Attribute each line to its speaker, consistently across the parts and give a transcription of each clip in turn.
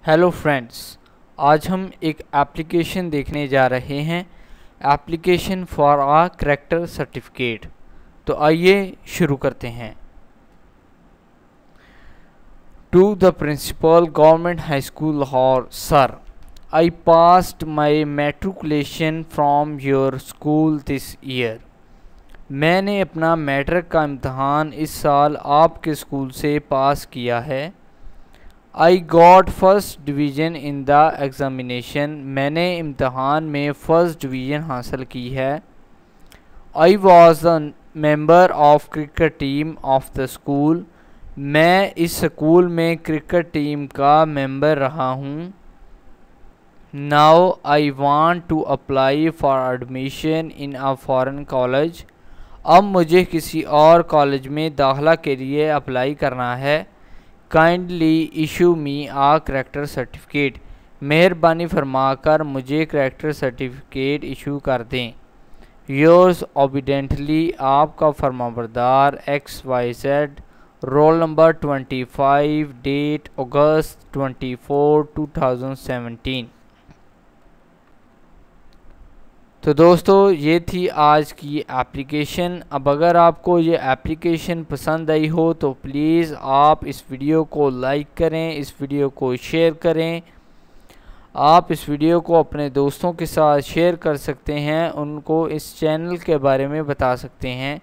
Speaker 1: Hello friends, आज हम एक एप्लीकेशन देखने जा रहे हैं। Application for a character certificate. तो आइए शुरू करते हैं। To the principal government high school Lahore, sir, I passed my matriculation from your school this year. मैंने अपना मैट्रिक का इम्तहान इस साल आपके स्कूल से पास किया है। I got first division in the examination. मैंने इम्तहान में फ़र्स्ट डिवीज़न हासिल की है। I was the member of cricket team of the school. मैं इस स्कूल में क्रिकेट टीम का मेंबर रहा हूँ। Now I want to apply for admission in a foreign college. अब मुझे किसी और कॉलेज में दाखिला के लिए अप्लाई करना है। काइंडली इशू मी आ करैक्टर सर्टिफिकेट। मेहरबानी फरमाकर मुझे करैक्टर सर्टिफिकेट इशू कर दें। योर्स ओबीडेंटली, आपका फरमाबरदार XYZ। रोल नंबर 25, डेट अगस्त 24, 2017। तो दोस्तों, ये थी आज की एप्लीकेशन। अब अगर आपको ये एप्लीकेशन पसंद आई हो तो प्लीज़ आप इस वीडियो को लाइक करें, इस वीडियो को शेयर करें। आप इस वीडियो को अपने दोस्तों के साथ शेयर कर सकते हैं, उनको इस चैनल के बारे में बता सकते हैं।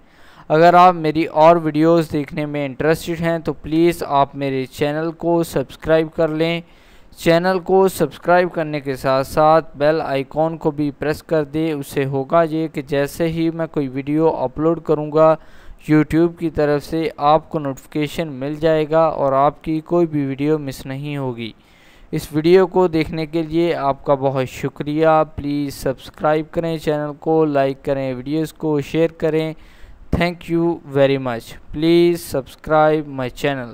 Speaker 1: अगर आप मेरी और वीडियोस देखने में इंटरेस्टेड हैं तो प्लीज़ आप मेरे चैनल को सब्सक्राइब कर लें। चैनल को सब्सक्राइब करने के साथ साथ बेल आइकॉन को भी प्रेस कर दें। उससे होगा ये कि जैसे ही मैं कोई वीडियो अपलोड करूँगा यूट्यूब की तरफ से आपको नोटिफिकेशन मिल जाएगा और आपकी कोई भी वीडियो मिस नहीं होगी। इस वीडियो को देखने के लिए आपका बहुत शुक्रिया। प्लीज़ सब्सक्राइब करें, चैनल को लाइक करें, वीडियोस को शेयर करें। Thank you very much. Please subscribe my channel.